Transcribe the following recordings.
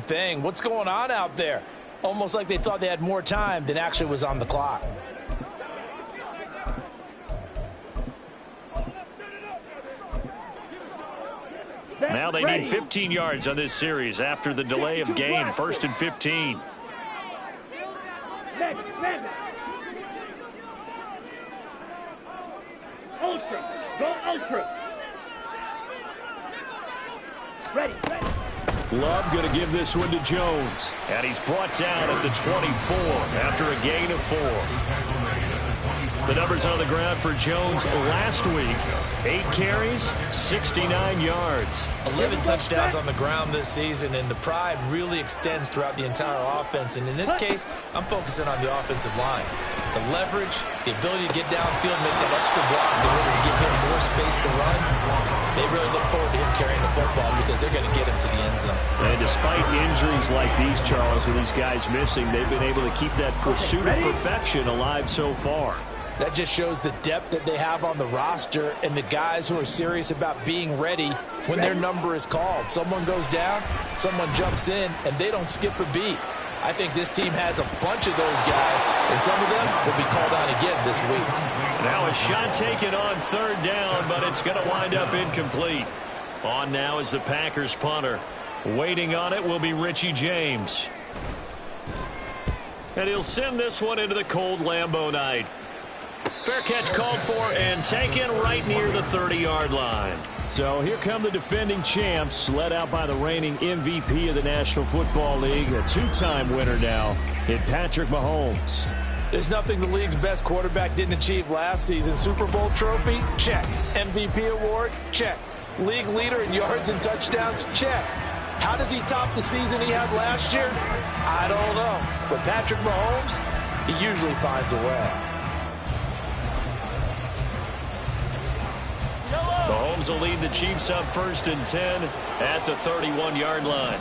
thing. What's going on out there? Almost like they thought they had more time than actually was on the clock. Now they need 15 yards on this series after the delay of game. 1st and 15. Ultra. Go ultra. Ready. Love going to give this one to Jones. And he's brought down at the 24 after a gain of 4. The numbers on the ground for Jones last week. 8 carries, 69 yards. 11 touchdowns on the ground this season, and the pride really extends throughout the entire offense. And in this case, I'm focusing on the offensive line. The leverage, the ability to get downfield, make that extra block in order to give him more space to run. They really look forward to him carrying the football because they're going to get him to the end zone. And despite injuries like these, Charles, with these guys missing, they've been able to keep that pursuit of perfection alive so far. That just shows the depth that they have on the roster and the guys who are serious about being ready when their number is called. Someone goes down, someone jumps in, and they don't skip a beat. I think this team has a bunch of those guys, and some of them will be called on again this week. Now a shot taken on 3rd down, but it's going to wind up incomplete. On now is the Packers punter. Waiting on it will be Richie James. And he'll send this one into the cold Lambeau night. Fair catch called for and taken right near the 30-yard line. So here come the defending champs, led out by the reigning MVP of the National Football League, a 2-time winner now in Patrick Mahomes. There's nothing the league's best quarterback didn't achieve last season. Super Bowl trophy? Check. MVP award? Check. League leader in yards and touchdowns? Check. How does he top the season he had last year? I don't know. But Patrick Mahomes, he usually finds a way. Mahomes will lead the Chiefs up 1st and 10 at the 31-yard line.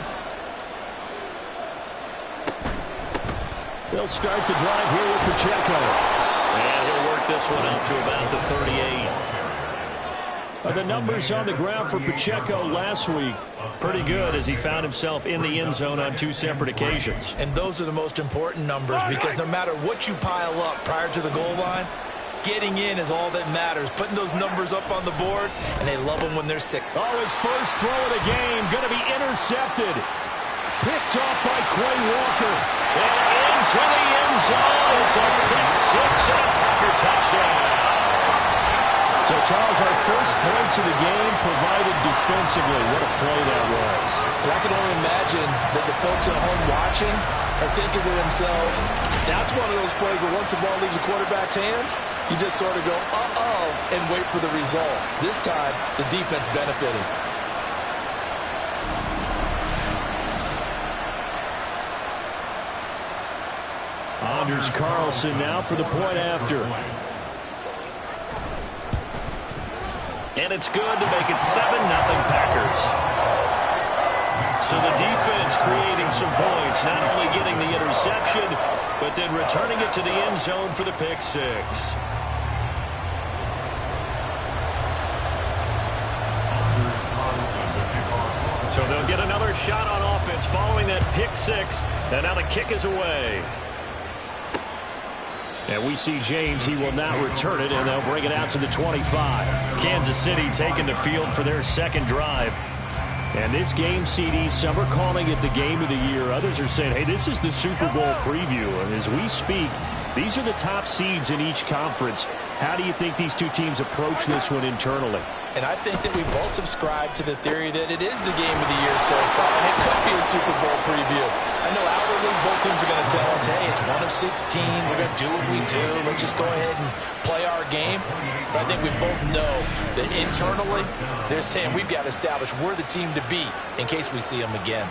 They'll start the drive here with Pacheco. And he'll work this one out to about the 38. The numbers on the ground for Pacheco last week, pretty good as he found himself in the end zone on 2 separate occasions. And those are the most important numbers because no matter what you pile up prior to the goal line, getting in is all that matters. Putting those numbers up on the board, and they love them when they're sick. Oh, his first throw of the game going to be intercepted. Picked off by Quay Walker. And into the end zone. It's a pick 6 and a Packer touchdown. So, Charles, our first points of the game provided defensively. What a play that was. And I can only imagine that the folks at home watching are thinking to themselves, that's one of those plays where once the ball leaves the quarterback's hands, you just sort of go, uh-oh, and wait for the result. This time, the defense benefited. Anders Carlson now for the point after. And it's good to make it 7-0 Packers. So the defense creating some points, not only getting the interception, but then returning it to the end zone for the pick 6. So they'll get another shot on offense following that pick 6, and now the kick is away. And we see James, he will not return it, and they'll bring it out to the 25. Kansas City taking the field for their second drive. And this game, CD, some are calling it the game of the year. Others are saying, hey, this is the Super Bowl preview. And as we speak, these are the top seeds in each conference. How do you think these two teams approach this one internally? And I think that we both subscribe to the theory that it is the game of the year so far, and it could be a Super Bowl preview. I know outwardly both teams are going to tell us, hey, it's 1 of 16. We're going to do what we do. Let's just go ahead and play our game. But I think we both know that internally they're saying we've got to establish we're the team to beat in case we see them again.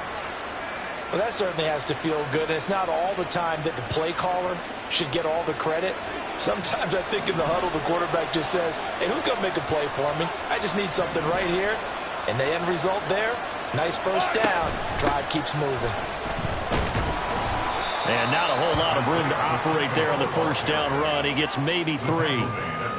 Well, that certainly has to feel good. And it's not all the time that the play caller should get all the credit. Sometimes I think in the huddle, the quarterback just says, hey, who's going to make a play for me? I just need something right here. And the end result there, nice first down. Drive keeps moving. And not a whole lot of room to operate there on the first down run. He gets maybe 3.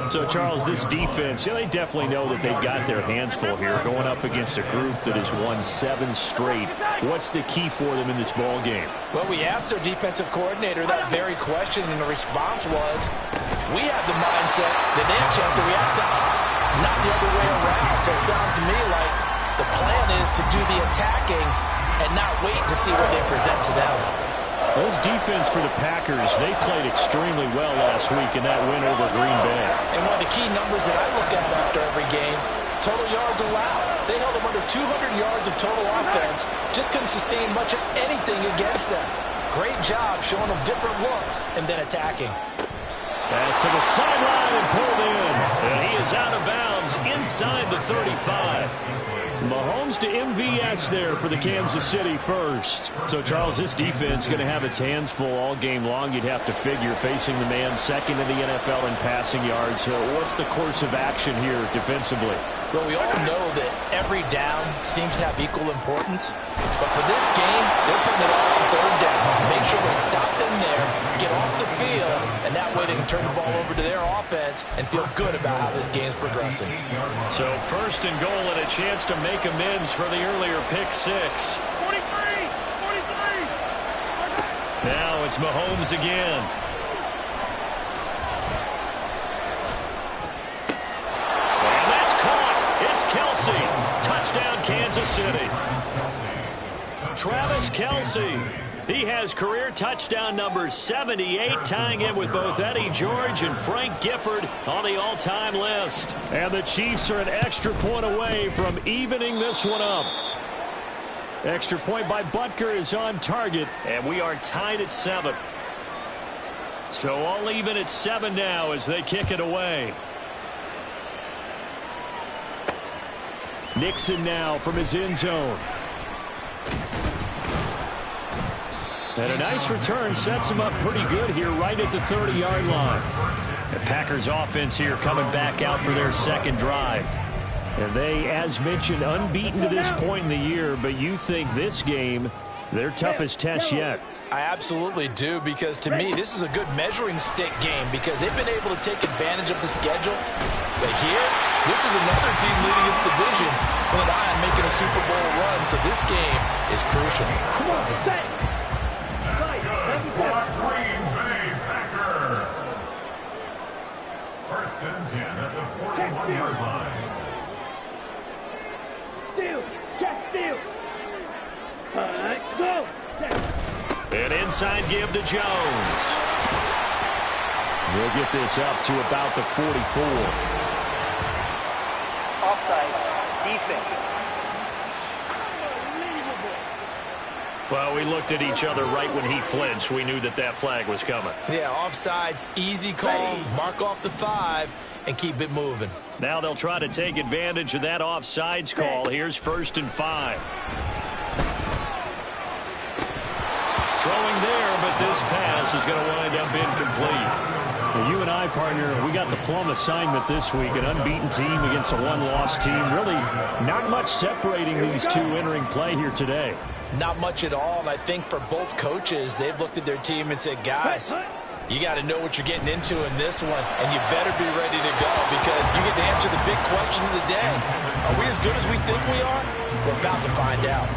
So, Charles, this defense, they definitely know that they've got their hands full here going up against a group that has won 7 straight. What's the key for them in this ball game? Well, we asked their defensive coordinator that very question, and the response was, we have the mindset that they actually have to react to us, not the other way around. So it sounds to me like the plan is to do the attacking and not wait to see what they present to them. This defense for the Packers, they played extremely well last week in that win over Green Bay. And one of the key numbers that I look at after every game, total yards allowed. They held them under 200 yards of total offense, just couldn't sustain much of anything against them. Great job showing them different looks and then attacking. Pass to the sideline and pulled in. And he is out of bounds inside the 35. Mahomes to MVS there for the Kansas City first. So, Charles, this defense is going to have its hands full all game long. You'd have to figure facing the man second in the NFL in passing yards. So what's the course of action here defensively? Well, we all know that every down seems to have equal importance. But for this game, they're putting it all on third down. Make sure they stop them there, get off the field, and that way they can turn the ball over to their offense and feel good about how this game's progressing. So first and goal and a chance to make amends for the earlier pick 6. 43! Now it's Mahomes again. And that's caught. It's Kelsey. Touchdown, Kansas City. Travis Kelsey. He has career touchdown number 78, tying in with both Eddie George and Frank Gifford on the all-time list. And the Chiefs are an extra point away from evening this one up. Extra point by Butker is on target, and we are tied at 7. So all even at 7 now as they kick it away. Nixon now from his end zone. And a nice return sets him up pretty good here right at the 30-yard line. The Packers offense here coming back out for their second drive. And they, as mentioned, unbeaten to this point in the year, but you think this game, their toughest test yet. I absolutely do, because to me, this is a good measuring stick game because they've been able to take advantage of the schedule. But here, this is another team leading its division with an eye on making a Super Bowl run, so this game is crucial. Come on, stay! Green Bay Packers. First and 10 at the 41-yard line. Steal! Check steal! All right, go! An inside give to Jones. We'll get this up to about the 44. Offside. Defense. Well, we looked at each other right when he flinched. We knew that that flag was coming. Yeah, offsides, easy call, mark off the 5, and keep it moving. Now they'll try to take advantage of that offsides call. Here's 1st and 5. Throwing there, but this pass is going to wind up incomplete. Well, you and I, partner, we got the plum assignment this week. An unbeaten team against a one-loss team. Really not much separating these two entering play here today. Not much at all, and I think for both coaches, they've looked at their team and said, guys, you got to know what you're getting into in this one, and you better be ready to go because you get to answer the big question of the day. Are we as good as we think we are? We're about to find out.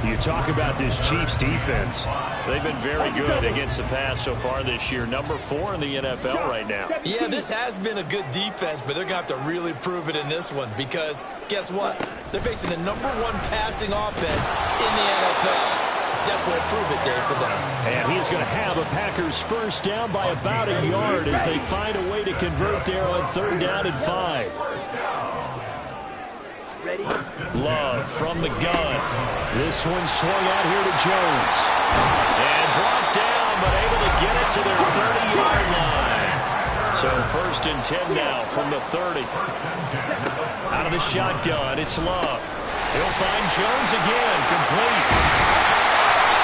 You talk about this Chiefs defense. They've been very good against the pass so far this year. Number 4 in the NFL right now. Yeah, this has been a good defense, but they're going to have to really prove it in this one because guess what? They're facing the number 1 passing offense in the NFL. It's definitely a prove-it day for them. And he is going to have a Packers first down by about a yard as they find a way to convert there on 3rd down and 5. Ready? Love from the gun. This one swung out here to Jones. And brought down, but able to get it to their 30-yard line. So 1st and 10 now from the 30. Out of the shotgun, it's Love. He'll find Jones again, complete.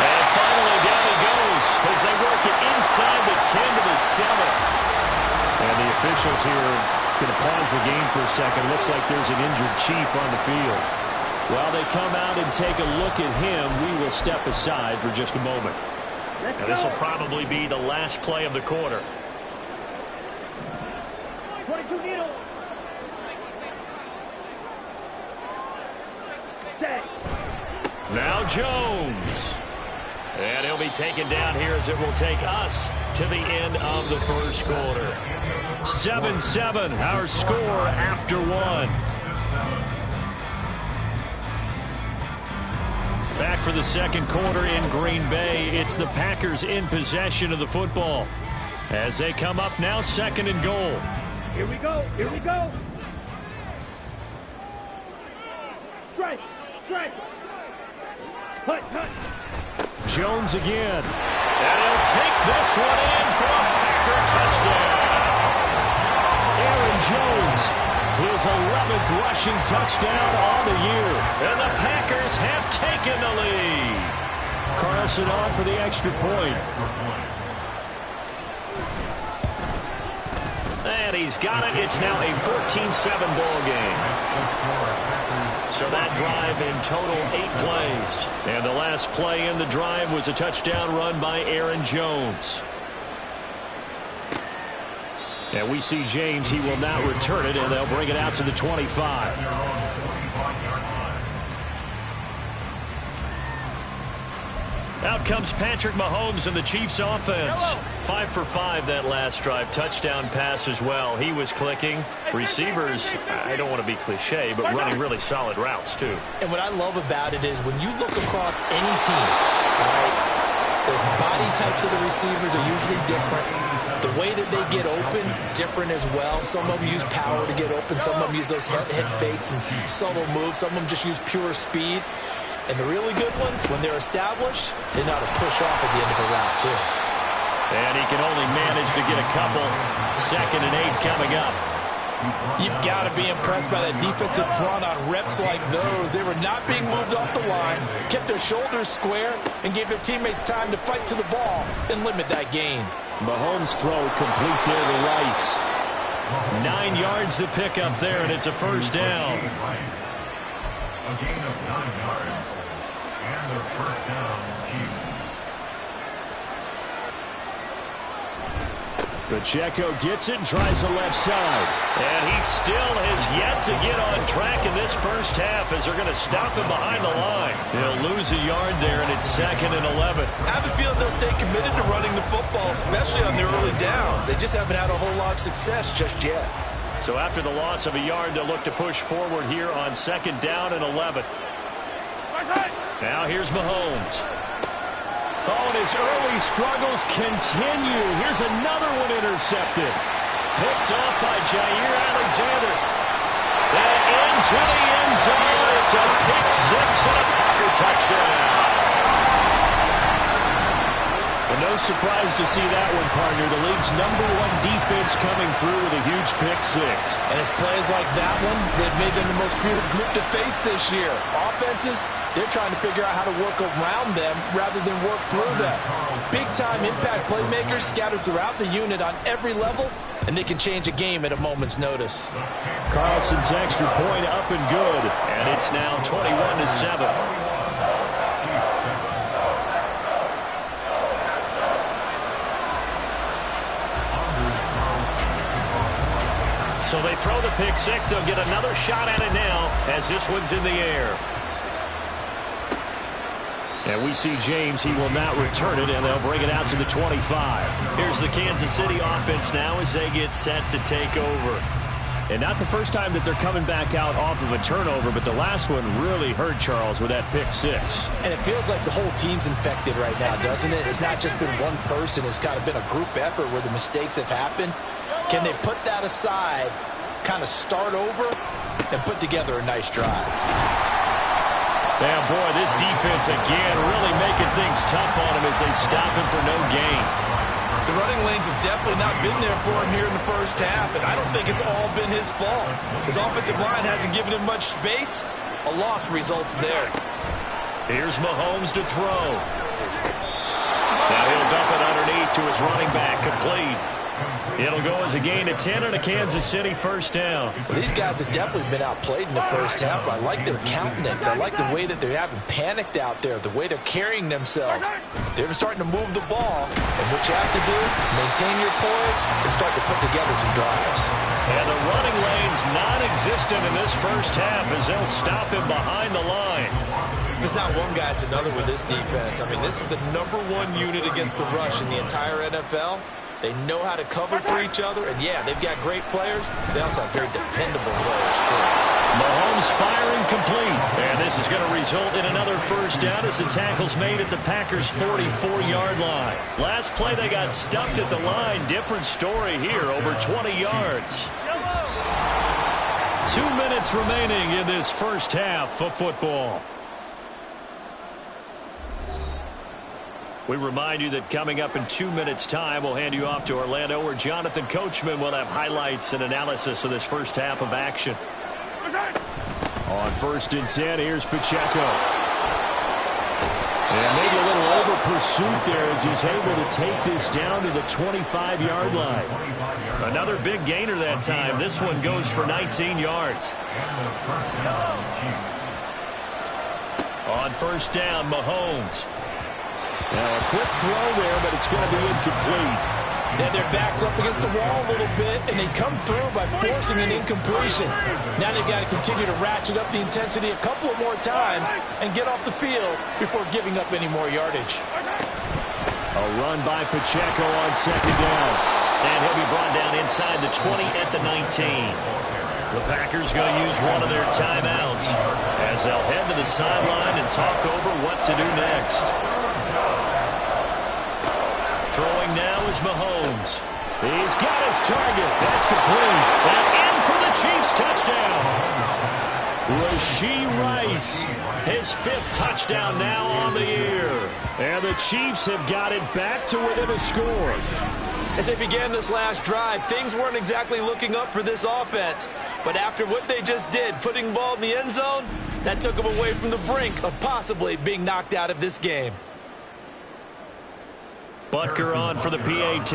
And finally down he goes as they work it inside the 10 to the 7. And the officials here going to pause the game for a second. Looks like there's an injured Chief on the field. While they come out and take a look at him, we will step aside for just a moment. And this will probably be the last play of the quarter. 22 needle. Stay. Now Jones. And he'll be taken down here as it will take us to the end of the first quarter. 7-7, our score after one. Back for the second quarter in Green Bay. It's the Packers in possession of the football as they come up now, second and goal. Here we go. Here we go. Strike. Strike. Hut, hut. Jones again. And he'll take this one in for a Packer touchdown. Aaron Jones, his 11th rushing touchdown on the year. And the Packers have taken the lead. Carlson on for the extra point. And he's got it. It's now a 14-7 ball game. So that drive in total 8 plays. And the last play in the drive was a touchdown run by Aaron Jones. And we see James. He will now return it, and they'll bring it out to the 25. Out comes Patrick Mahomes and the Chiefs offense. 5 for 5 that last drive. Touchdown pass as well. He was clicking. Receivers, I don't want to be cliche, but running really solid routes too. And what I love about it is when you look across any team, all right, the body types of the receivers are usually different. The way that they get open, different as well. Some of them use power to get open. Some of them use those head fakes and subtle moves. Some of them just use pure speed. And the really good ones, when they're established, they know how to push off at the end of a route, too. And he can only manage to get a couple. 2nd and 8 coming up. You've got to be impressed by that defensive front on reps like those. They were not being moved off the line, kept their shoulders square, and gave their teammates time to fight to the ball and limit that gain. Mahomes' throw complete there to Rice. 9 yards to pick up there, and it's a first down. A gain of 9 yards. And the first down, Chiefs. Pacheco gets it and tries the left side. And he still has yet to get on track in this first half as they're going to stop him behind the line. He'll lose a yard there, and it's 2nd and 11. I have a feeling they'll stay committed to running the football, especially on their early downs. They just haven't had a whole lot of success just yet. So after the loss of a yard, they'll look to push forward here on 2nd down and 11. Now here's Mahomes. Oh, and his early struggles continue. Here's another one intercepted. Picked off by Jair Alexander. And into the end zone. It's a pick 6 and a Packer touchdown. And no surprise to see that one, partner. The league's #1 defense coming through with a huge pick 6. And it's plays like that one that made them the most feared group to face this year. Offenses, they're trying to figure out how to work around them rather than work through them. Big-time impact playmakers scattered throughout the unit on every level, and they can change a game at a moment's notice. Carlson's extra point up and good. And it's now 21-7. So they throw the pick 6. They'll get another shot at it now as this one's in the air. And we see James. He will not return it, and they'll bring it out to the 25. Here's the Kansas City offense now as they get set to take over. And not the first time that they're coming back out off of a turnover, but the last one really hurt Charles with that pick 6. And it feels like the whole team's infected right now, doesn't it? It's not just been one person. It's kind of been a group effort where the mistakes have happened. Can they put that aside, kind of start over, and put together a nice drive? Yeah, boy, this defense again really making things tough on him as they stop him for no gain. The running lanes have definitely not been there for him here in the first half, and I don't think it's all been his fault. His offensive line hasn't given him much space. A loss results there. Here's Mahomes to throw. Now he'll dump it underneath to his running back, complete. It'll go as a gain of 10 and a Kansas City first down. Well, these guys have definitely been outplayed in the first half, but I like their countenance. I like the way that they're having panicked out there, the way they're carrying themselves. They're starting to move the ball, and what you have to do, maintain your poise and start to put together some drives. And the running lane's non-existent in this first half as they'll stop him behind the line. If it's not one guy, it's another with this defense. I mean, this is the #1 unit against the rush in the entire NFL. They know how to cover for each other, and yeah, they've got great players. They also have very dependable players, too. Mahomes firing complete, and this is going to result in another first down as the tackle's made at the Packers' 44-yard line. Last play, they got stuffed at the line. Different story here, over 20 yards. 2 minutes remaining in this first half of football. We remind you that coming up in 2 minutes' time, we'll hand you off to Orlando, where Jonathan Coachman will have highlights and analysis of this first half of action. On 1st and 10, here's Pacheco. And maybe a little over-pursuit there as he's able to take this down to the 25-yard line. Another big gainer that time. This one goes for 19 yards. On 1st down, Mahomes. Now a quick throw there, but it's going to be incomplete. Then their back's up against the wall a little bit, and they come through by forcing an incompletion. Now they've got to continue to ratchet up the intensity a couple of more times and get off the field before giving up any more yardage. A run by Pacheco on 2nd down. And he'll be brought down inside the 20 at the 19. The Packers going to use one of their timeouts as they'll head to the sideline and talk over what to do next. Throwing now is Mahomes. He's got his target. That's complete. And in for the Chiefs touchdown. Rashee Rice, his 5th touchdown now on the year. And the Chiefs have got it back to within a score. As they began this last drive, things weren't exactly looking up for this offense. But after what they just did, putting the ball in the end zone, that took them away from the brink of possibly being knocked out of this game. Butker on for the PAT.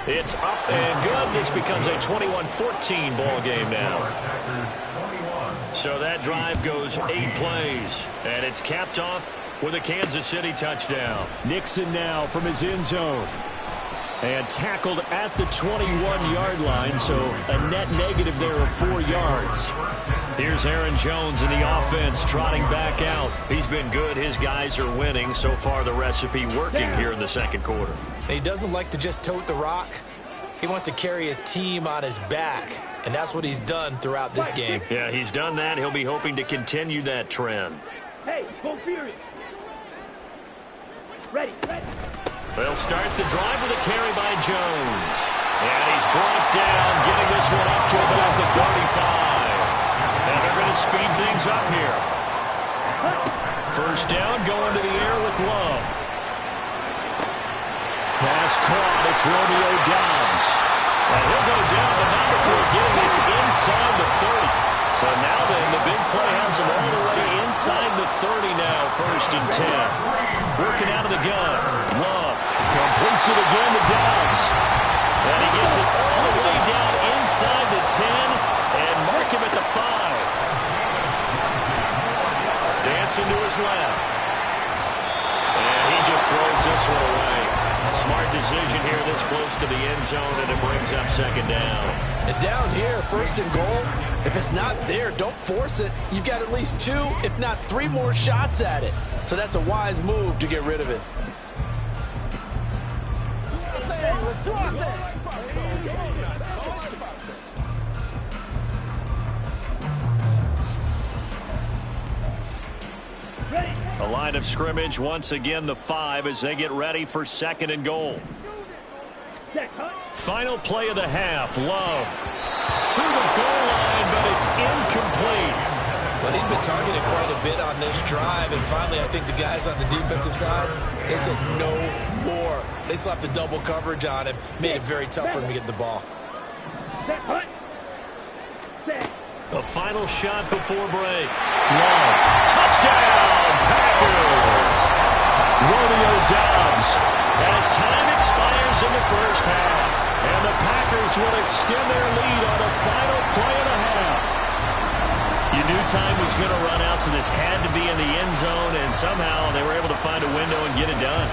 It's up and good. This becomes a 21-14 ball game now. So that drive goes 8 plays, and it's capped off with a Kansas City touchdown. Nixon now from his end zone. And tackled at the 21-yard line, so a net negative there of 4 yards. Here's Aaron Jones in the offense trotting back out. He's been good. His guys are winning. So far, the recipe working here in the second quarter. He doesn't like to just tote the rock. He wants to carry his team on his back, and that's what he's done throughout this game. Yeah, he's done that. He'll be hoping to continue that trend. Hey, go period. Ready. They'll start the drive with a carry by Jones. And he's brought down, getting this one up to about the 35. And they're going to speed things up here. First down, going to the air with Love. Pass caught, it's Romeo Doubs. And he'll go down the number 4, getting this inside the 30. So now then, the big play has him all the way inside the 30 now, 1st and 10. Working out of the gun. Love completes it again to Doubs. And he gets it all the way down inside the 10 and mark him at the 5. Dancing to his left. And he just throws this one away. Smart decision here this close to the end zone, and it brings up 2nd down. And down here, 1st and goal, if it's not there, don't force it. You've got at least 2, if not 3 more shots at it. So that's a wise move to get rid of it. Let's do it. A line of scrimmage, once again the 5 as they get ready for 2nd and goal. Final play of the half, Love to the goal line, but it's incomplete. Well, he's been targeted quite a bit on this drive, and finally I think the guys on the defensive side, they said no more. They slapped the double coverage on him, made it very tough for him to get the ball. The final shot before break. Love, touchdown, Packers! Romeo Doubs as time expires in the first half. And the Packers will extend their lead on a final play and a half. You knew time was going to run out, so this had to be in the end zone, and somehow they were able to find a window and get it done.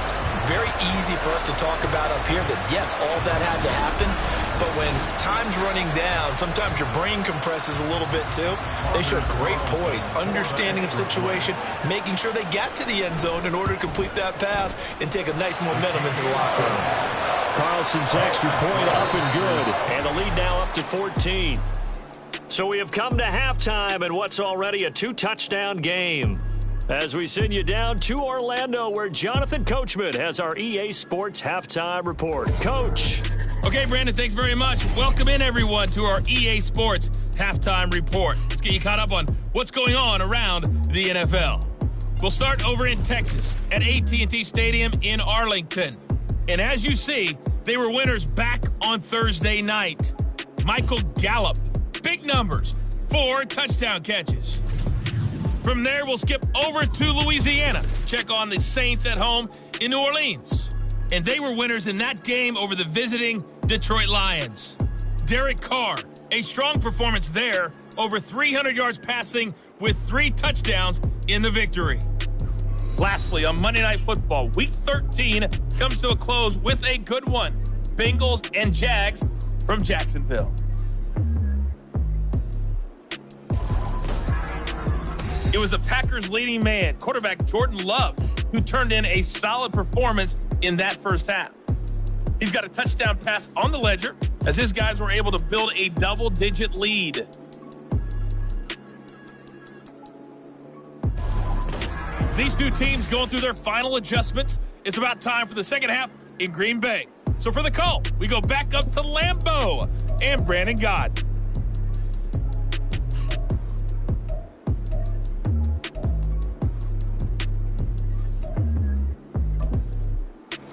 Very easy for us to talk about up here that, yes, all that had to happen, but when time's running down, sometimes your brain compresses a little bit too. They showed great poise, understanding of situation, making sure they got to the end zone in order to complete that pass and take a nice momentum into the locker room. Carlson's extra point up and good, and the lead now up to 14. So we have come to halftime in what's already a 2-touchdown game. As we send you down to Orlando, where Jonathan Coachman has our EA Sports Halftime Report. Coach. Okay, Brandon, thanks very much. Welcome in, everyone, to our EA Sports Halftime Report. Let's get you caught up on what's going on around the NFL. We'll start over in Texas at AT&T Stadium in Arlington. And as you see, they were winners back on Thursday night. Michael Gallup, big numbers, 4 touchdown catches. From there, we'll skip over to Louisiana. Check on the Saints at home in New Orleans. And they were winners in that game over the visiting Detroit Lions. Derek Carr, a strong performance there, over 300 yards passing with 3 touchdowns in the victory. Lastly, on Monday Night Football, Week 13 comes to a close with a good one. Bengals and Jags from Jacksonville. It was the Packers' leading man, quarterback Jordan Love, who turned in a solid performance in that first half. He's got a touchdown pass on the ledger as his guys were able to build a double-digit lead. These two teams going through their final adjustments. It's about time for the second half in Green Bay. So for the call, we go back up to Lambeau and Brandon Gott.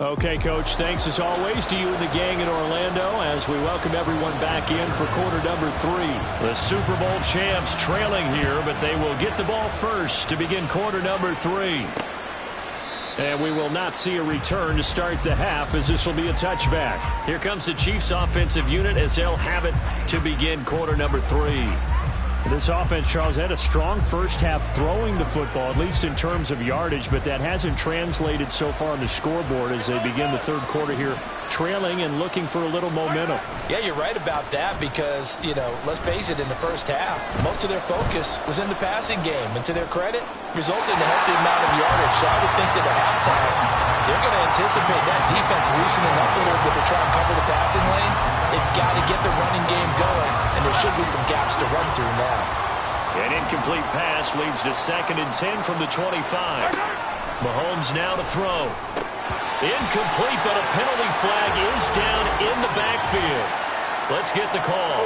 Okay, Coach, thanks as always to you and the gang in Orlando as we welcome everyone back in for quarter number 3. The Super Bowl champs trailing here, but they will get the ball first to begin quarter number 3. And we will not see a return to start the half as this will be a touchback. Here comes the Chiefs offensive unit as they'll have it to begin quarter number 3. This offense, Charles, had a strong first half throwing the football, at least in terms of yardage, but that hasn't translated so far on the scoreboard as they begin the third quarter here, trailing and looking for a little momentum. Yeah, you're right about that because, let's face it, in the first half, most of their focus was in the passing game, and to their credit, resulted in a healthy amount of yardage. So I would think that at halftime, they're going to anticipate that defense loosening up a little bit to try and cover the passing lanes. They've got to get the running game going, and there should be some gaps to run through now. An incomplete pass leads to 2nd and 10 from the 25. Mahomes now to throw. Incomplete, but a penalty flag is down in the backfield. Let's get the call.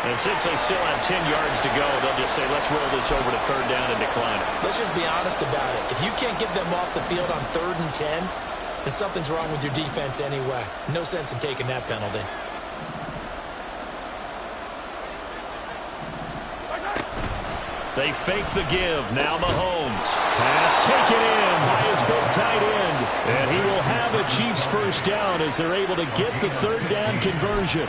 And since they still have 10 yards to go, they'll just say, let's roll this over to 3rd down and decline it. Let's just be honest about it. If you can't get them off the field on 3rd and 10, then something's wrong with your defense anyway. No sense in taking that penalty. They fake the give. Now Mahomes. Pass taken in by his big tight end. And he will have a Chiefs first down as they're able to get the 3rd down conversion.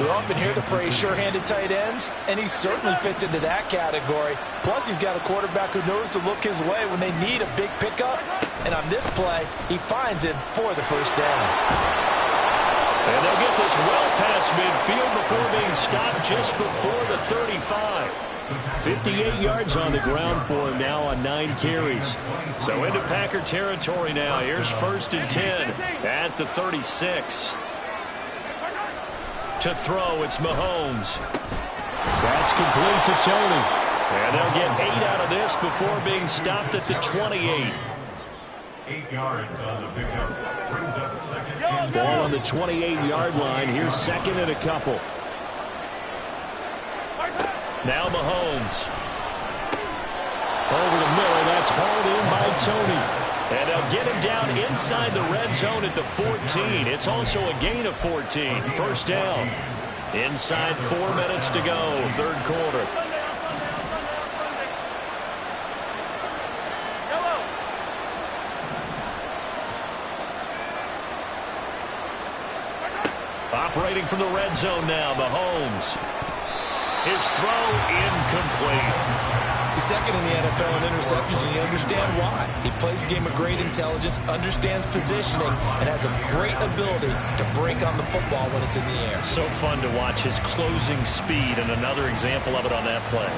We often hear the phrase sure-handed tight ends, and he certainly fits into that category. Plus, he's got a quarterback who knows to look his way when they need a big pickup. And on this play, he finds him for the first down. And they'll get this well past midfield before being stopped just before the 35. 58 yards on the ground for him now on 9 carries. So into Packer territory now. Here's 1st and 10 at the 36. To throw, it's Mahomes. That's complete to Tony. And they'll get 8 out of this before being stopped at the 28. 8 yards on the pickup. Brings up 2nd and 10. Ball on the 28-yard line. Here's 2nd and a couple. Now Mahomes. Over to Miller. That's hauled in by Tony. And they'll get him down inside the red zone at the 14. It's also a gain of 14. First down. Inside 4 minutes to go. 3rd quarter. operating from the red zone now. Mahomes. His throw incomplete. He's second in the NFL in interceptions, and you understand why. He plays a game of great intelligence, understands positioning, and has a great ability to break on the football when it's in the air. So fun to watch his closing speed, and another example of it on that play.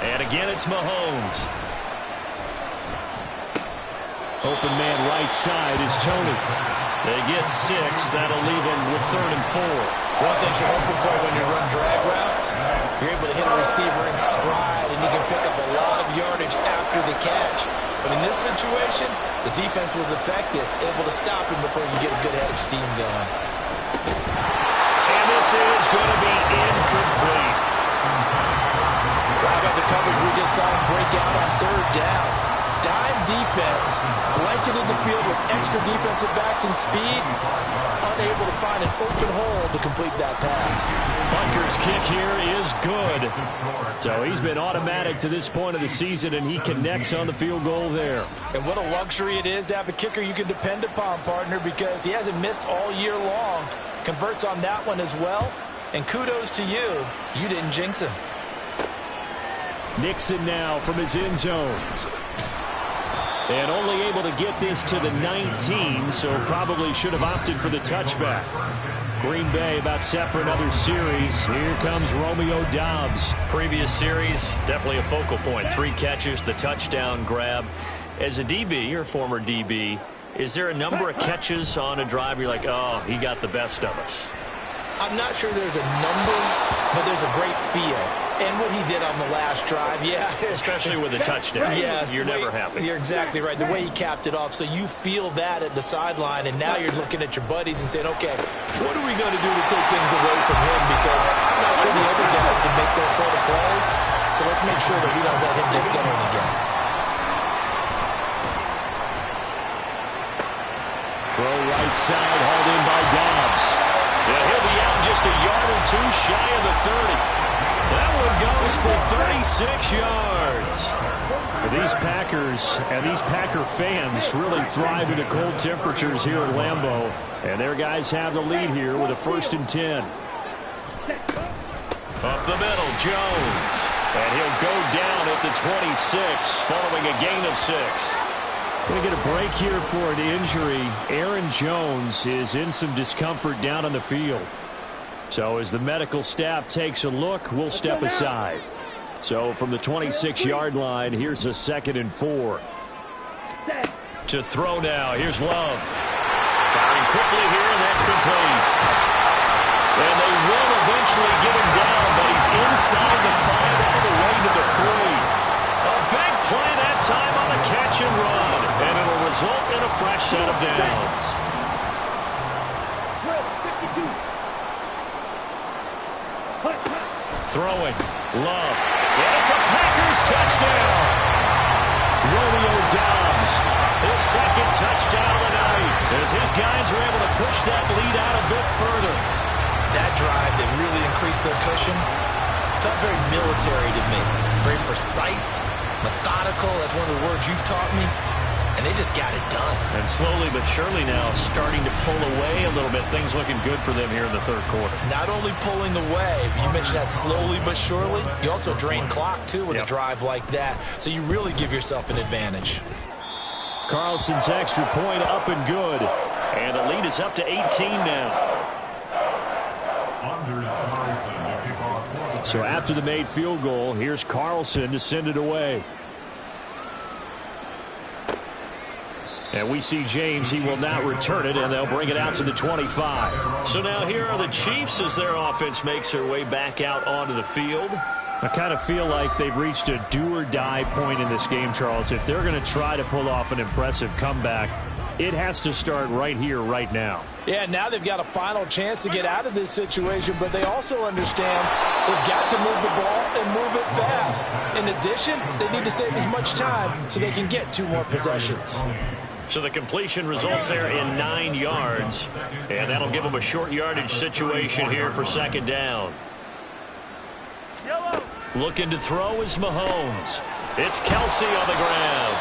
And again, it's Mahomes. Open man right side is Tony. They get 6. That'll leave them with 3rd and 4. One thing you're hoping for when you run drag routes, you're able to hit a receiver in stride, and you can pick up a lot of yardage after the catch. But in this situation, the defense was effective, able to stop him before you get a good head of steam going. And this is going to be incomplete. How about the coverage we just saw him break out on 3rd down? Dime defense, blanketed the field with extra defensive backs and speed, unable to find an open hole to complete that pass. Bunker's kick here is good. So he's been automatic to this point of the season, and he connects on the field goal there. And what a luxury it is to have a kicker you can depend upon, partner, because he hasn't missed all year long. Converts on that one as well. And kudos to you. You didn't jinx him. Nixon now from his end zone. And only able to get this to the 19, so probably should have opted for the touchback. Green Bay about set for another series. Here comes Romeo Doubs. Previous series, definitely a focal point. 3 catches, the touchdown grab. As a DB, or former DB, is there a number of catches on a drive you're like, oh, he got the best of us? I'm not sure there's a number, but there's a great feel. And what he did on the last drive, yeah. Especially with a touchdown. Yes. You're never happy. You're exactly right. The way he capped it off. So you feel that at the sideline, and now you're looking at your buddies and saying, okay, what are we going to do to take things away from him? Because I'm not sure the other guys can make those sort of plays. So let's make sure that we don't let him get going again. Throw right side, hauled in by Doubs. Yeah, he'll be out just a yard or 2 shy of the 30. That one goes for 36 yards. These Packers and these Packer fans really thrive in the cold temperatures here at Lambeau. And their guys have the lead here with a 1st and 10. Up the middle, Jones. And he'll go down at the 26 following a gain of 6. Going to get a break here for an injury. Aaron Jones is in some discomfort down on the field. So as the medical staff takes a look, we'll step aside. So from the 26-yard line, here's a 2nd and 4. To throw now, here's Love. Firing quickly here, and that's complete. And they will eventually get him down, but he's inside the 5 all the way to the 3. A big play that time on the catch and run. And it'll result in a fresh set of downs. Throwing, Love. And it's a Packers touchdown. Romeo Doubs, his 2nd touchdown of the night, as his guys are able to push that lead out a bit further. That drive that really increased their cushion felt very military to me. Very precise, methodical, that's one of the words you've taught me. And they just got it done. And slowly but surely now starting to pull away a little bit. Things looking good for them here in the 3rd quarter. Not only pulling away, but you mentioned that slowly but surely. You also drain clock, too, with a drive like that. So you really give yourself an advantage. Carlson's extra point up and good. And the lead is up to 18 now. So after the made field goal, here's Carlson to send it away. And we see James. He will not return it, and they'll bring it out to the 25. So now here are the Chiefs as their offense makes their way back out onto the field. I kind of feel like they've reached a do-or-die point in this game, Charles. If they're going to try to pull off an impressive comeback, it has to start right here, right now. Yeah, now they've got a final chance to get out of this situation, but they also understand they've got to move the ball and move it fast. In addition, they need to save as much time so they can get 2 more possessions. So the completion results there in 9 yards, and that'll give them a short yardage situation here for 2nd down. Looking to throw is Mahomes. It's Kelsey on the ground.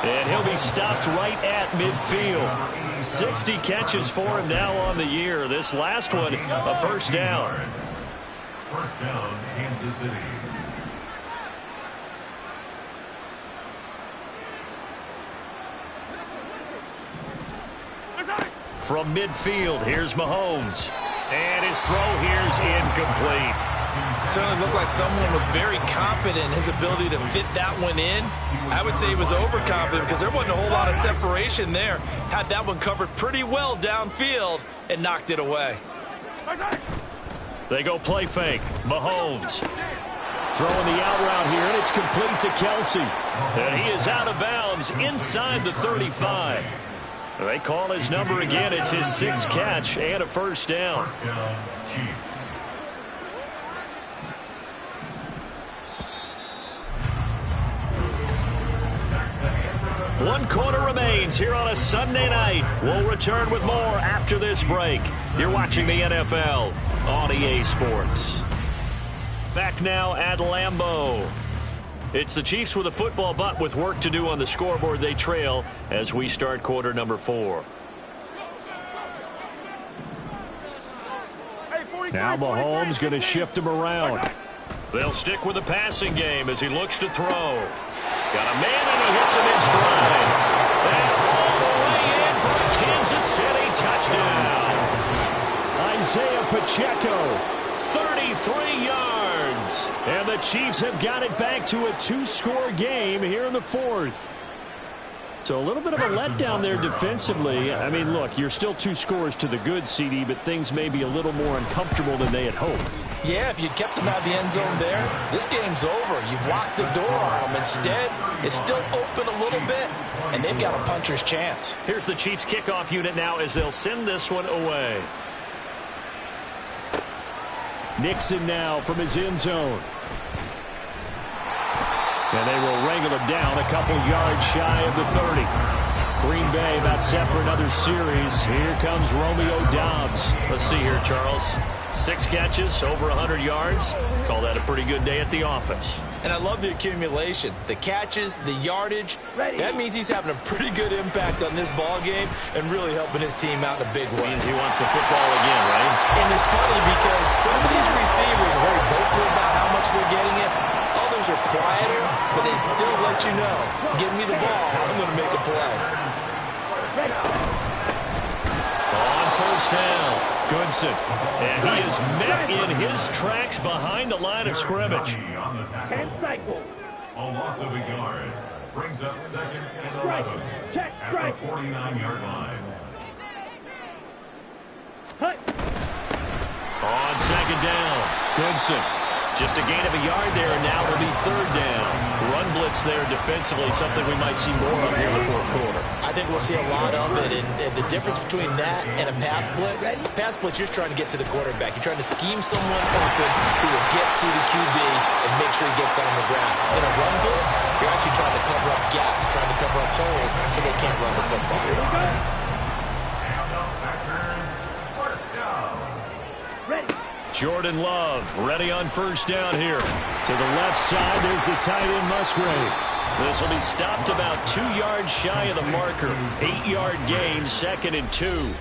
And he'll be stopped right at midfield. 60 catches for him now on the year. This last one, a first down. First down, Kansas City. From midfield, here's Mahomes. And his throw here's incomplete. Certainly looked like someone was very confident in his ability to fit that one in. I would say he was overconfident because there wasn't a whole lot of separation there. Had that one covered pretty well downfield and knocked it away. They go play fake. Mahomes throwing the out route here, and it's complete to Kelsey. And he is out of bounds inside the 35. They call his number again. It's his 6th catch and a first down. First down, Chiefs. One quarter remains here on a Sunday night. We'll return with more after this break. You're watching the NFL on EA Sports. Back now at Lambeau. It's the Chiefs with a football, but with work to do on the scoreboard. They trail as we start quarter number 4. Now Mahomes going to shift him around. They'll stick with the passing game as he looks to throw. Got a man and he hits him in stride. And all the way in for a Kansas City touchdown. Isaiah Pacheco, 33 yards. And the Chiefs have got it back to a 2-score game here in the 4th. So a little bit of a letdown there defensively. I mean, look, you're still 2 scores to the good, CD, but things may be a little more uncomfortable than they had hoped. Yeah, if you kept them out of the end zone there, this game's over. You've locked the door on them. Instead, it's still open a little bit, and they've got a puncher's chance. Here's the Chiefs kickoff unit now as they'll send this one away. Nixon now from his end zone. And they will wrangle him down a couple yards shy of the 30. Green Bay about set for another series. Here comes Romeo Doubs. Let's see here, Charles. 6 catches, over 100 yards. Call that a pretty good day at the office. And I love the accumulation. The catches, the yardage. That means he's having a pretty good impact on this ball game and really helping his team out in a big way. Means he wants the football again, right? And it's funny because some of these receivers are very vocal about how much they're getting it. Others are quieter, but they still let you know, give me the ball, I'm going to make a play. On first down, Goodson. And he is met in his tracks behind the line of scrimmage. On the tackle. A loss of a yard. Brings up 2nd and 11 at the 49-yard line. On 2nd down, Goodson. Just a gain of a yard there, and now it'll be 3rd down. Run blitz there defensively, something we might see more of here in the 4th quarter. I think we'll see a lot of it, and the difference between that and a pass blitz, you're trying to get to the quarterback. You're trying to scheme someone open who will get to the QB and make sure he gets on the ground. In a run blitz, you're actually trying to cover up gaps, trying to cover up holes so they can't run the football. Jordan Love ready on first down here. To the left side, there's the tight end Musgrave. This will be stopped about 2 yards shy of the marker. 8-yard gain, 2nd and 2.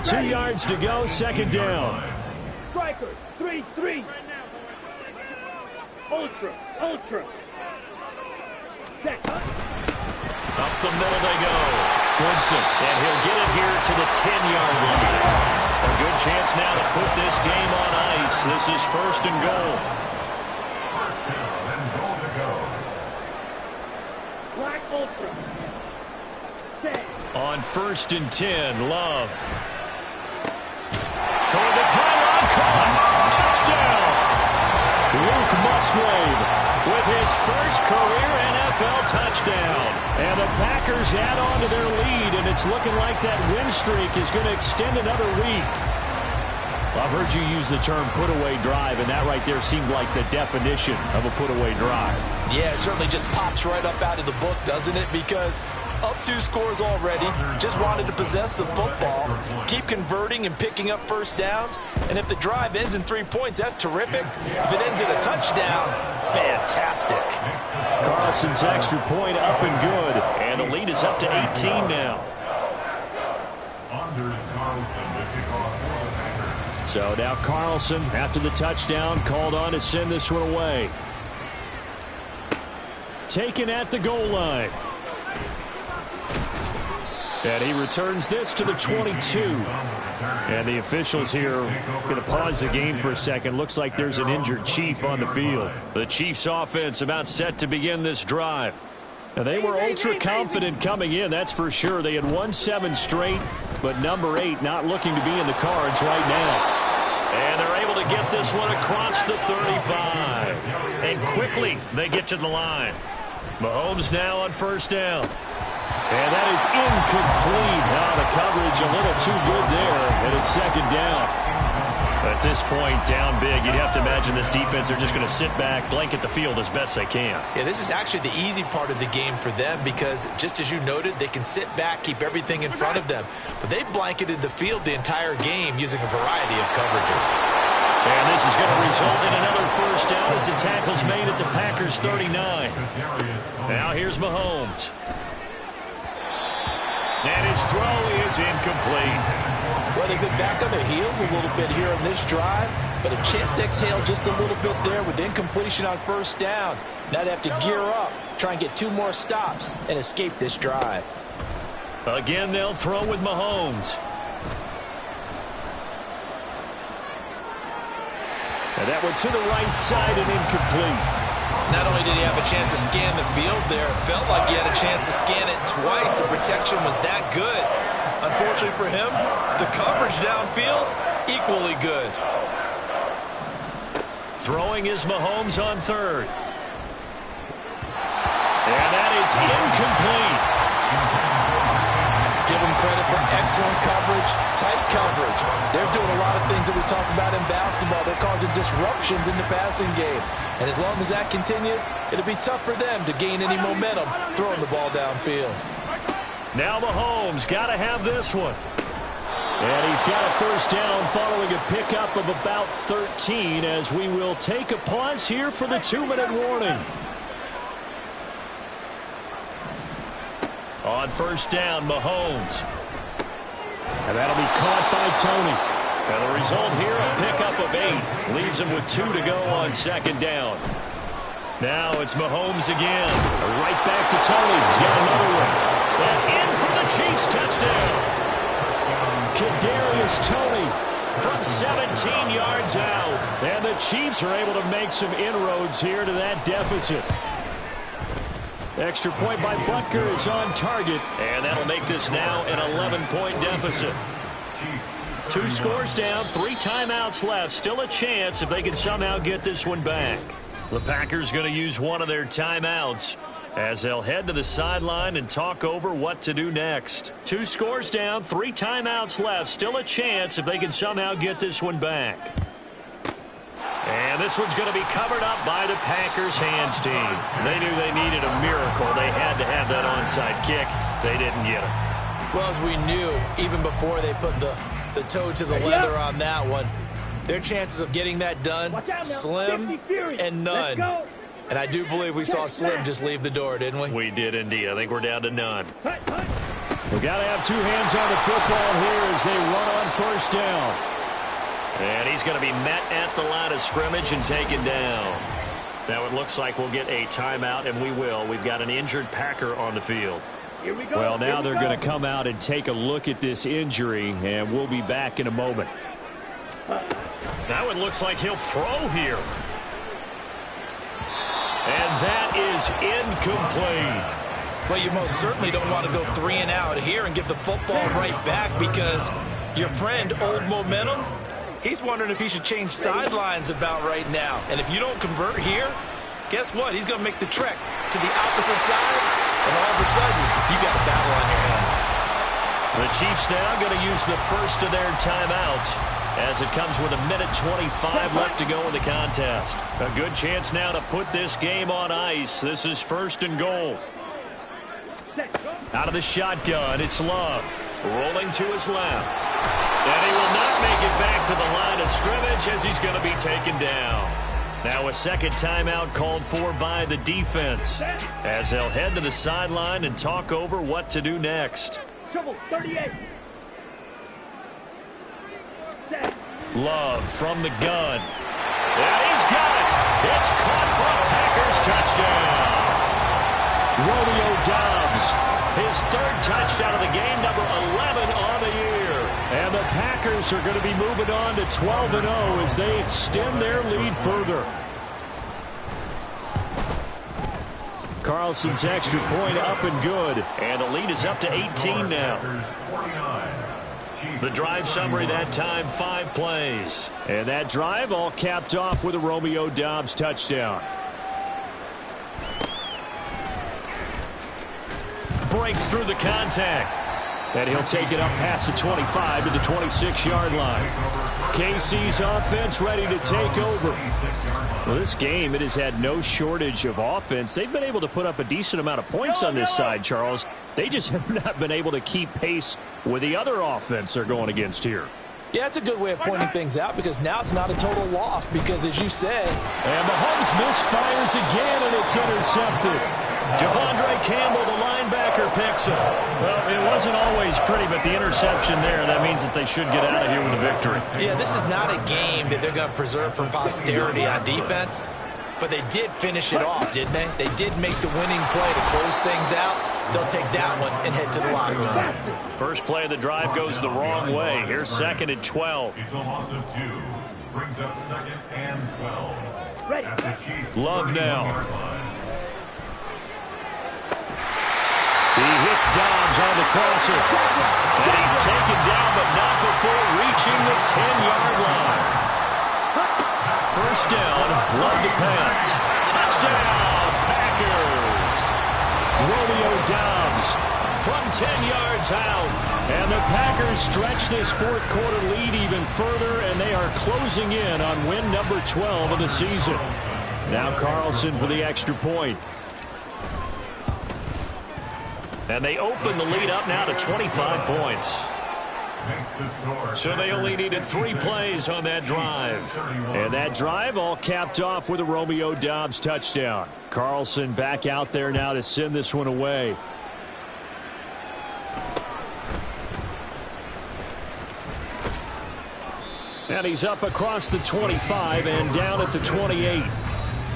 2 yards to go, 2nd down. Striker, 3-3. Ultra. Up the middle they go. Goodson, and he'll get it here to the 10-yard line. A good chance now to put this game on ice. This is 1st and goal. First down and goal to go. Black Ultra. 10. On 1st and 10, Love. Toward the pylon, caught. Touchdown. Luke Musgrave with his first career NFL touchdown. And the Packers add on to their lead, and it's looking like that win streak is going to extend another week. I've heard you use the term put-away drive, and that right there seemed like the definition of a put-away drive. Yeah, it certainly just pops right up out of the book, doesn't it? Because Up 2 scores already. Just wanted to possess the football, keep converting and picking up first downs. And if the drive ends in 3 points, that's terrific. If it ends in a touchdown, fantastic. Carlson's extra point up and good. And the lead is up to 18 now. So now Carlson, after the touchdown, called on to send this one away. Taken at the goal line. And he returns this to the 22. And the officials here going to pause the game for a second. Looks like there's an injured Chief on the field. The Chiefs offense about set to begin this drive. Now, they were ultra confident coming in, that's for sure. They had won 7 straight, but number 8 not looking to be in the cards right now. And they're able to get this one across the 35. And quickly they get to the line. Mahomes now on first down. And that is incomplete. Now the coverage a little too good there, and it's second down. At this point, down big, you'd have to imagine this defense, they're just going to sit back, blanket the field as best they can. Yeah, this is actually the easy part of the game for them because, just as you noted, they can sit back, keep everything in front of them. But they've blanketed the field the entire game using a variety of coverages. And this is going to result in another first down as the tackle's made at the Packers' 39. Now here's Mahomes. And his throw is incomplete. Well, they've been back on their heels a little bit here on this drive, but a chance to exhale just a little bit there with incompletion on first down. Now they have to gear up, try and get 2 more stops, and escape this drive. Again, they'll throw with Mahomes. And that one to the right side and incomplete. Not only did he have a chance to scan the field there, it felt like he had a chance to scan it twice. The protection was that good. Unfortunately for him, the coverage downfield, equally good. Throwing is Mahomes on third. And that is incomplete. Give him credit for excellent coverage, tight coverage. They're doing a lot of things that we talk about in basketball. They're causing disruptions in the passing game. And as long as that continues, it'll be tough for them to gain any momentum throwing the ball downfield. Now Mahomes got to have this one. And he's got a first down following a pickup of about 13 as we will take a pause here for the 2-minute warning. On first down, Mahomes. And that'll be caught by Tony. And the result here, a pickup of 8. Leaves him with 2 to go on second down. Now it's Mahomes again. Right back to Tony. He's got another one. And in for the Chiefs touchdown. Kadarius Toney from 17 yards out. And the Chiefs are able to make some inroads here to that deficit. Extra point by Butker is on target. And that'll make this now an 11-point deficit. 2 scores down, 3 timeouts left. Still a chance if they can somehow get this one back. The Packers going to use one of their timeouts as they'll head to the sideline and talk over what to do next. 2 scores down, 3 timeouts left. Still a chance if they can somehow get this one back. And this one's going to be covered up by the Packers hands team. They knew they needed a miracle. They had to have that onside kick. They didn't get it. Well, as we knew, even before they put the toe to the leather on that one, their chances of getting that done, slim and none. And I do believe we saw Slim just leave the door, didn't we? We did indeed. I think we're down to none. We've got to have 2 hands on the football here as they run on first down. And he's going to be met at the line of scrimmage and taken down. Now it looks like we'll get a timeout, and we will. We've got an injured Packer on the field. Here we go. Well, now they're going to come out and take a look at this injury, and we'll be back in a moment. Now it looks like he'll throw here. And that is incomplete. Well, you most certainly don't want to go 3 and out here and get the football right back because your friend, Old Momentum, he's wondering if he should change sidelines about right now. And if you don't convert here, guess what? He's going to make the trek to the opposite side, and all of a sudden, you got a battle on your hands. The Chiefs now going to use the first of their timeouts as it comes with 1:25 left to go in the contest. A good chance now to put this game on ice. This is 1st and goal. Set, go. Out of the shotgun, it's Love. Rolling to his left. And he will not make it back to the line of scrimmage as he's going to be taken down. Now a second timeout called for by the defense as they'll head to the sideline and talk over what to do next. Trouble 38. Love from the gun. And he's got it. It's caught for a Packers touchdown. Romeo Doubs, his third touchdown of the game, number 11 on the year. And the Packers are going to be moving on to 12-0 as they extend their lead further. Carlson's extra point up and good. And the lead is up to 18 now. The drive summary that time, 5 plays. And that drive all capped off with a Romeo Doubs touchdown. Breaks through the contact. And he'll take it up past the 25 to the 26-yard line. KC's offense ready to take over. Well, this game, it has had no shortage of offense. They've been able to put up a decent amount of points on this side, Charles. They just have not been able to keep pace with the other offense they're going against here. Yeah, it's a good way of pointing things out because now it's not a total loss because, as you said. And Mahomes misfires again, and it's intercepted. Devondre Campbell, the linebacker, picks it. Well, it wasn't always pretty, but the interception there, that means that they should get out of here with a victory. Yeah, this is not a game that they're going to preserve for posterity on defense, but they did finish it off, didn't they? They did make the winning play to close things out. They'll take that one and head to the locker room. First play of the drive goes the wrong way. Here's 2nd and 12. It's a loss of 2. Brings up 2nd and 12. At the Chiefs' Love now. 31-yard line. He hits Doubs on the crosser. And he's taken down, but not before reaching the 10-yard line. First down, Love to pass. Touchdown, Packers. Romeo Doubs from 10 yards out. And the Packers stretch this fourth quarter lead even further, and they are closing in on win number 12 of the season. Now Carlson for the extra point. And they open the lead up now to 25 points. So they only needed 3 plays on that drive. And that drive all capped off with a Romeo Doubs touchdown. Carlson back out there now to send this one away. And he's up across the 25 and down at the 28.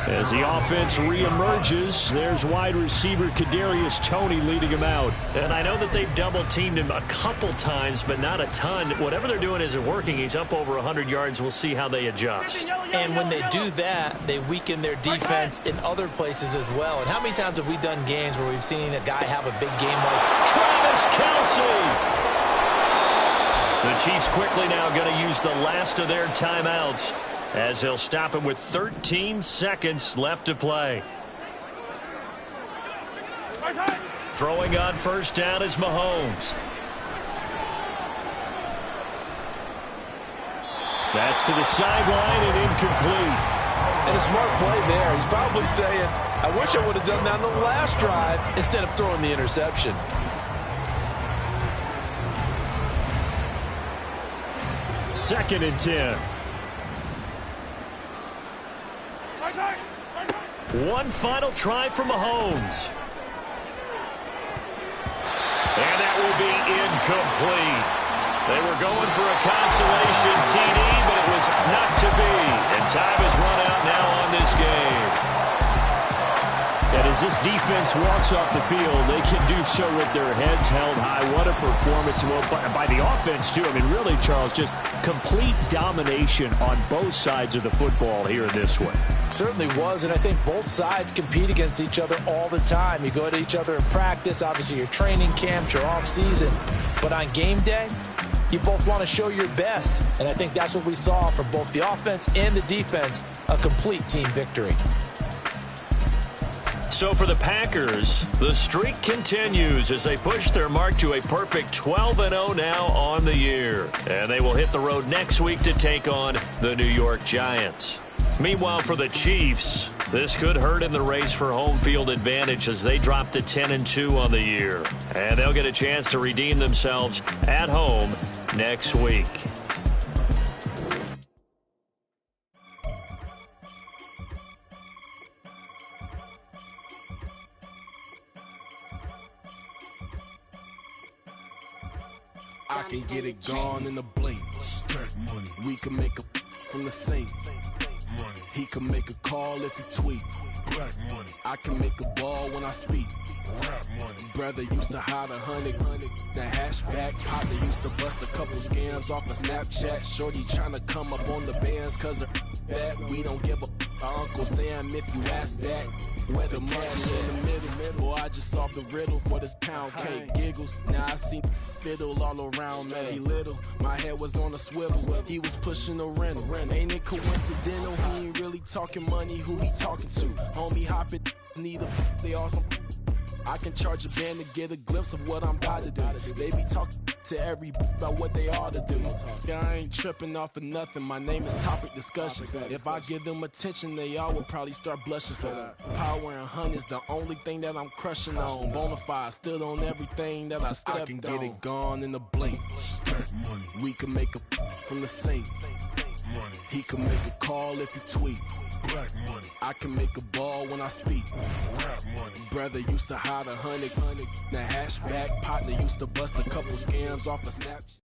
As the offense reemerges, there's wide receiver Kadarius Toney leading him out. And I know that they've double-teamed him a couple times, but not a ton. Whatever they're doing isn't working. He's up over 100 yards. We'll see how they adjust. And when they do that, they weaken their defense in other places as well. And how many times have we done games where we've seen a guy have a big game like Travis Kelce? The Chiefs quickly now going to use the last of their timeouts, as they'll stop him with 13 seconds left to play. Throwing on first down is Mahomes. That's to the sideline and incomplete. And a smart play there. He's probably saying, I wish I would have done that on the last drive instead of throwing the interception. Second and 10. One final try for Mahomes. And that will be incomplete. They were going for a consolation TD, but it was not to be. And time has run out now on this game. And as this defense walks off the field, they can do so with their heads held high. What a performance. Well, by the offense, too. I mean, really, Charles, just complete domination on both sides of the football here in this one. Certainly was, and I think both sides compete against each other all the time. You go to each other in practice, obviously your training camps, your off-season. But on game day, you both want to show your best. And I think that's what we saw from both the offense and the defense, a complete team victory. So for the Packers, the streak continues as they push their mark to a perfect 12-0 now on the year. And they will hit the road next week to take on the New York Giants. Meanwhile, for the Chiefs, this could hurt in the race for home field advantage as they drop to 10-2 on the year. And they'll get a chance to redeem themselves at home next week. I can get it gone in a blink. Money. We can make a from the sink. Money. He can make a call if he tweet. Black money. I can make a ball when I speak. Rap money. Brother used to hide 100. The hashback partner used to bust a couple scams off of Snapchat. Shorty tryna come up on the bands cause of that. We don't give a Uncle Sam if you ask that. Where the money in the middle. Boy, I just solved the riddle for this pound cake. Giggles, now I see fiddle all around me. He little, my head was on a swivel. He was pushing a rental. Ain't it coincidental? He ain't really talking money. Who he talking to? Homie hopping, need a they awesome. I can charge a band to get a glimpse of what I'm about to do. They be talking to every about what they ought to do. I ain't tripping off of nothing. My name is topic discussion. If I give them attention, they all would probably start blushing. So power and hunt is the only thing that I'm crushing on. Bonafide stood on everything that I stepped on. I can get it gone in a blink. Money. We can make a from the sink. Money. He can make a call if he tweet. Black money. I can make a ball when I speak. Rap money. Brother used to hide 100. The hashback partner used to bust a couple scams off of Snapchat.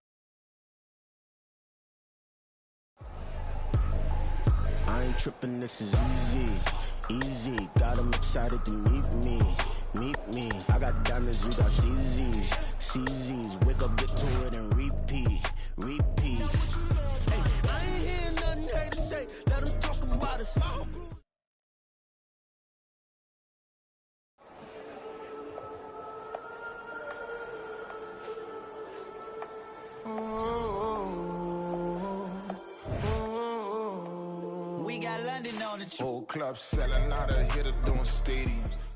I ain't tripping, this is easy. Got them excited to meet me. I got diamonds, you got CZs. Wake up, get to it and repeat. Hey, I ain't hearing nothing hate to say. Let them talk about it. We got London on the Whole club selling out of hitter doing stadiums.